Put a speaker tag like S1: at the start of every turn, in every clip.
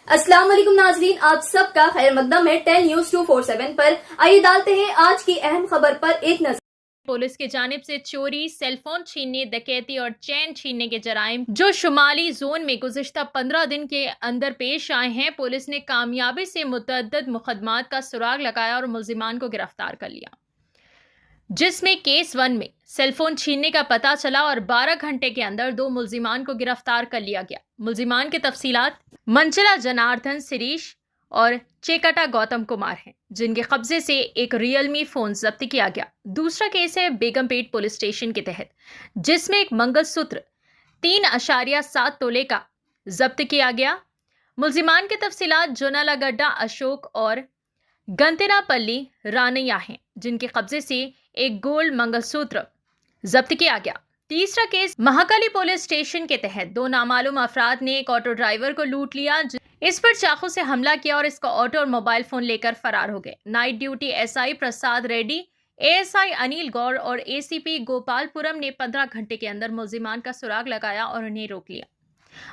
S1: अस्सलाम वालेकुम नाजरीन, आप सबका खैर मकदम है 10 न्यूज 247 पर। आइए डालते हैं आज की अहम खबर पर एक नजर।
S2: पुलिस की जानिब से चोरी, सेलफोन छीनने, डकैती और चैन छीनने के जराइम जो शुमाली जोन में गुज़िश्ता 15 दिन के अंदर पेश आए हैं, पुलिस ने कामयाबी से मुतअद्दिद मुकदमात का सुराग लगाया और मुल्जिमान को गिरफ्तार कर लिया, जिसमें केस 1 में सेलफोन छीनने का पता चला और 12 घंटे के अंदर 2 मुल्जिमान को गिरफ्तार कर लिया गया। मुल्जिमान के तफसीलात मंचला जनार्दन सिरीश और चेकटा गौतम कुमार हैं, जिनके कब्जे से एक रियलमी फोन जब्त किया गया। दूसरा केस है बेगमपेट पुलिस स्टेशन के तहत, जिसमें एक मंगलसूत्र 3.7 तोले का जब्त किया गया। मुल्जिमान के तफसीलात जोनालागड्डा अशोक और गंतेनापल्ली रानैया हैं, जिनके कब्जे से एक गोल्ड मंगलसूत्र जब्त किया गया। तीसरा केस महाकाली पुलिस स्टेशन के तहत 2 नामालूम अफराद ने एक ऑटो ड्राइवर को लूट लिया, इस पर चाकू से हमला किया और इसका ऑटो और मोबाइल फोन लेकर फरार हो गए। नाइट ड्यूटी एसआई प्रसाद रेड्डी, एएसआई अनिल गौर और एसीपी गोपालपुरम ने 15 घंटे के अंदर मुल्जिमान का सुराग लगाया और उन्हें रोक लिया।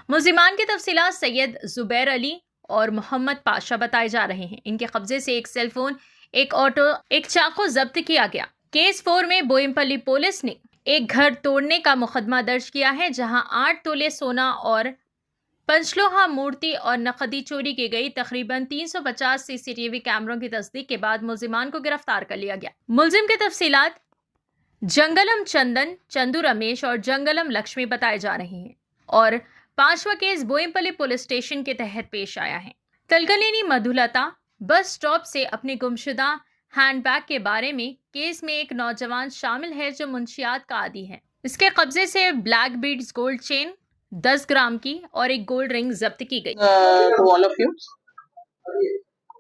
S2: मुल्जिमान की तफसीलात सैयद जुबैर अली और मोहम्मद पाशा बताए जा रहे हैं। इनके कब्जे से एक सेलफोन, एक ऑटो, एक चाकू जब्त किया गया। केस 4 में बोयिमपल्ली पुलिस ने एक घर तोड़ने का मुकदमा दर्ज किया है, जहां 8 तोले सोना और पंचलोहा मूर्ति और नकदी चोरी की गई। तकरीबन 350 सीसीटीवी कैमरों की तस्दीक के बाद मुल्जिमान को गिरफ्तार कर लिया गया। मुल्जिम के तफसीलात जंगलम चंदन, चंदू रमेश और जंगलम लक्ष्मी बताए जा रहे हैं। और 5वां केस बोयिमपल्ली पुलिस स्टेशन के तहत पेश आया है। तलगलेनी मधुलता बस स्टॉप से अपने गुमशुदा हैंडबैग के बारे में केस में एक नौजवान शामिल है जो मुंशियात का आदी है। इसके कब्जे से ब्लैक बीड्स गोल्ड चेन 10 ग्राम की और एक गोल्ड रिंग जब्त की गई।
S3: टू ऑल ऑफ यू,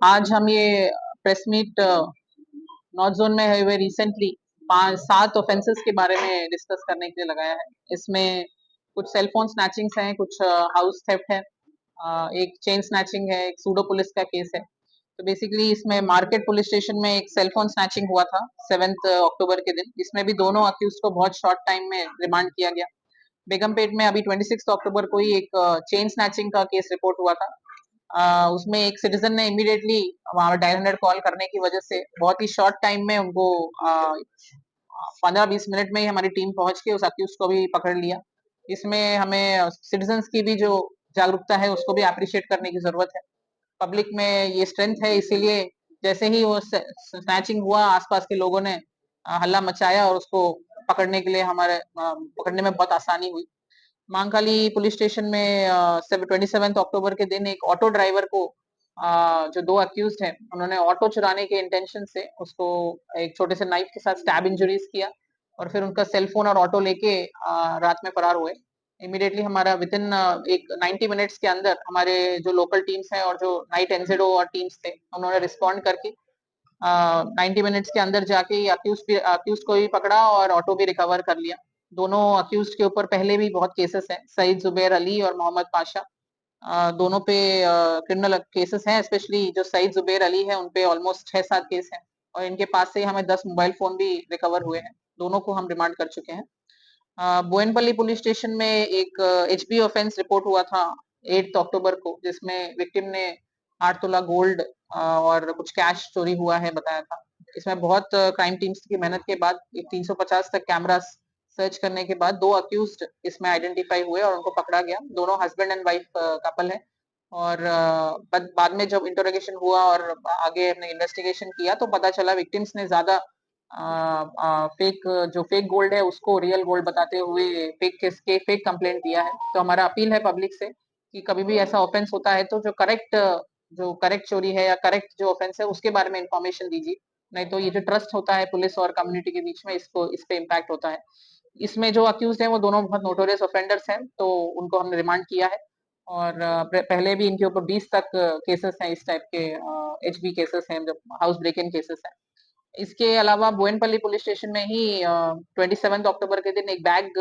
S3: आज हम ये प्रेस मीट नॉर्थ जोन में हुए रिसेंटली 5-7 ऑफेंसेस के बारे में डिस्कस करने के लिए लगाया है। इसमें कुछ सेलफोन स्नैचिंग्स हैं, कुछ हाउस थेफ्ट है, एक चेन स्नैचिंग है, एक सूडो पुलिस का केस है। तो बेसिकली इसमें मार्केट पुलिस स्टेशन में एक सेलफोन स्नैचिंग हुआ था 7 अक्टूबर के दिन। इसमें भी दोनों अक्यूज को बहुत शॉर्ट टाइम में रिमांड किया गया। बेगमपेट में अभी 26 अक्टूबर को ही एक चेन स्नैचिंग का केस रिपोर्ट हुआ था। उसमें एक सिटीजन ने इमीडिएटली वहां डायल 100 कॉल करने की वजह से बहुत ही शॉर्ट टाइम में उनको 15-20 मिनट में ही हमारी टीम पहुंच के उस अक्यूज को भी पकड़ लिया। इसमें हमें सिटीजन्स की भी जो जागरूकता है उसको भी अप्रिशिएट करने की जरूरत है। पब्लिक में ये स्ट्रेंथ है, इसीलिए जैसे ही वो स्नैचिंग हुआ आसपास के लोगों ने हल्ला मचाया और उसको पकड़ने के लिए हमारे पकड़ने में बहुत आसानी हुई। महाकाली पुलिस स्टेशन में 27 अक्टूबर के दिन एक ऑटो ड्राइवर को जो 2 अक्यूज्ड हैं उन्होंने ऑटो चुराने के इंटेंशन से उसको एक छोटे से नाइफ के साथ स्टैब इंजरीज किया और फिर उनका सेल फोन और ऑटो लेके रात में फरार हुए। इमीडिएटली हमारा विद इन एक 90 मिनट्स के अंदर हमारे जो लोकल टीम्स हैं और जो नाइट एनजेडो और टीम्स थे उन्होंने रिस्पॉन्ड करके 90 मिनट्स के अंदर जाके अक्यूज को भी पकड़ा और ऑटो भी रिकवर कर लिया। दोनों अक्यूज्ड के ऊपर पहले भी बहुत केसेस हैं, सईद जुबैर अली और मोहम्मद पाशा, दोनों पे क्रिमिनल केसेस हैं। स्पेशली जो सईद जुबैर अली है उन पे ऑलमोस्ट 6-7 केस हैं और इनके पास से हमें 10 मोबाइल फोन भी रिकवर हुए हैं। दोनों को हम रिमांड कर चुके हैं। बोयनपल्ली पुलिस स्टेशन में एक एचबी ऑफेंस रिपोर्ट हुआ था 8 अक्टूबर को, जिसमें विक्टिम ने 8 तोला गोल्ड और कुछ कैश चोरी हुआ है बताया था। इसमें बहुत क्राइम टीम्स की मेहनत के बाद 350 तक कैमरास सर्च करने के बाद 2 अक्यूज्ड इसमें आइडेंटिफाई हुए और उनको पकड़ा गया। दोनों हस्बैंड एंड वाइफ कपल है और बाद में जब इंटरोगेशन हुआ और आगे हमने इन्वेस्टिगेशन किया तो पता चला विक्टिम्स ने ज्यादा फेक गोल्ड है उसको रियल गोल्ड बताते हुए फेक कंप्लेंट दिया है। तो हमारा अपील है पब्लिक से कि कभी भी ऐसा ऑफेंस होता है तो जो करेक्ट चोरी है या करेक्ट जो ऑफेंस है उसके बारे में इंफॉर्मेशन दीजिए, नहीं तो ये जो ट्रस्ट होता है पुलिस और कम्युनिटी के बीच में इस पे इम्पैक्ट होता है। इसमें जो अक्यूज हैं वो दोनों बहुत नोटोरियस ऑफेंडर्स हैं, तो उनको हमने रिमांड किया है और पहले भी इनके ऊपर 20 तक केसेस हैं, इस टाइप के एचबी केसेस हैं, जो हाउस ब्रेक इन केसेस हैं। इसके अलावा बोयनपल्ली पुलिस स्टेशन में ही 27 अक्टूबर के दिन एक बैग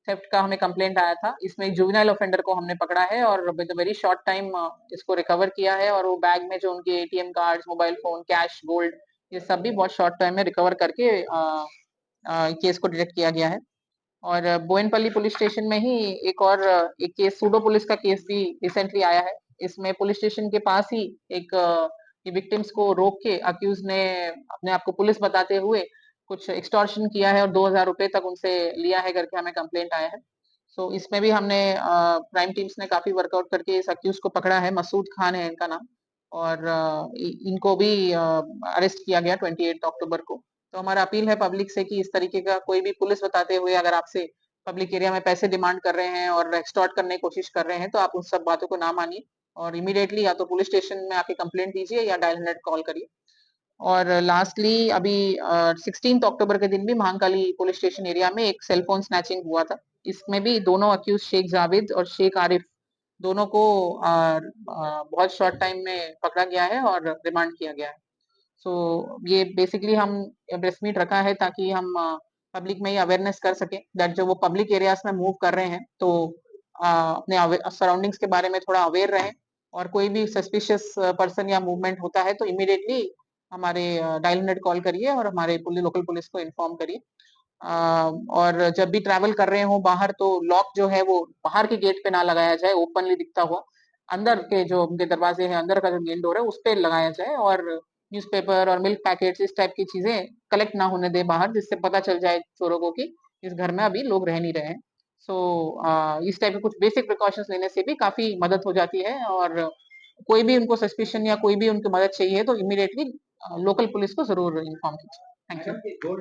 S3: थेफ्ट का हमें कंप्लेंट आया था। इसमें एक जुवेनाइल ऑफेंडर को हमने पकड़ा है और with a very short time इसको रिकवर किया है और वो बैग में जो उनके ATM cards, mobile phone, cash, gold, ये सब भी बहुत शॉर्ट टाइम में रिकवर करके केस को डिटेक्ट किया गया है। और बोयनपल्ली पुलिस स्टेशन में ही एक केस सूडो पुलिस का केस भी रिसेंटली आया है। इसमें पुलिस स्टेशन के पास ही एक विक्टिम्स को रोक के अक्यूज ने अपने आप को पुलिस बताते हुए कुछ एक्सटॉर्शन किया है और 2,000 रुपए तक उनसे लिया है करके हमें कंप्लेंट आया है। सो इसमें भी हमने क्राइम टीम्स ने काफी वर्कआउट करके इस अक्यूज को पकड़ा है। मसूद खान है इनका नाम, और इनको भी अरेस्ट किया गया 28 अक्टूबर को। तो हमारा अपील है पब्लिक से कि इस तरीके का कोई भी पुलिस बताते हुए अगर आपसे पब्लिक एरिया में पैसे डिमांड कर रहे हैं और एक्सटॉर्ट करने की कोशिश कर रहे हैं, तो आप उन सब बातों को ना मानिए और इमीडिएटली या तो पुलिस स्टेशन में आके कंप्लेंट दीजिए या डायल 100 कॉल करिए। और लास्टली अभी 16 अक्टूबर के दिन भी महाकाली पुलिस स्टेशन एरिया में एक सेलफोन स्नैचिंग हुआ था। इसमें भी दोनों अक्यूज शेख जावेद और शेख आरिफ दोनों को बहुत शॉर्ट टाइम में पकड़ा गया है और रिमांड किया गया है। सो ये बेसिकली हम प्रेस मीट रखा है ताकि हम पब्लिक में ये अवेयरनेस कर सके दैट जो वो पब्लिक एरियाज में मूव कर रहे हैं तो अपने सराउंडिंग्स के बारे में थोड़ा अवेयर रहें, और कोई भी सस्पिशियस पर्सन या मूवमेंट होता है तो इमीडिएटली हमारे डायल 100 कॉल करिए और हमारे लोकल पुलिस को इन्फॉर्म करिए। और जब भी ट्रैवल कर रहे हो बाहर तो लॉक जो है वो बाहर के गेट पे ना लगाया जाए, ओपनली दिखता हुआ अंदर के जो उनके दरवाजे हैं, अंदर का जो मेन डोर है उस पे लगाया जाए, और न्यूज़पेपर और मिल्क पैकेट्स इस टाइप की चीजें कलेक्ट ना होने दे बाहर, जिससे पता चल जाए चोरों को कि इस घर में अभी लोग रह नहीं रहे हैं। सो इस टाइप के कुछ बेसिक प्रिकॉशंस लेने से भी काफी मदद हो जाती है, और कोई भी उनको सस्पिशन या कोई भी उनको मदद चाहिए तो इमीडिएटली लोकल पुलिस को जरूर इन्फॉर्म कीजिए। Thank you.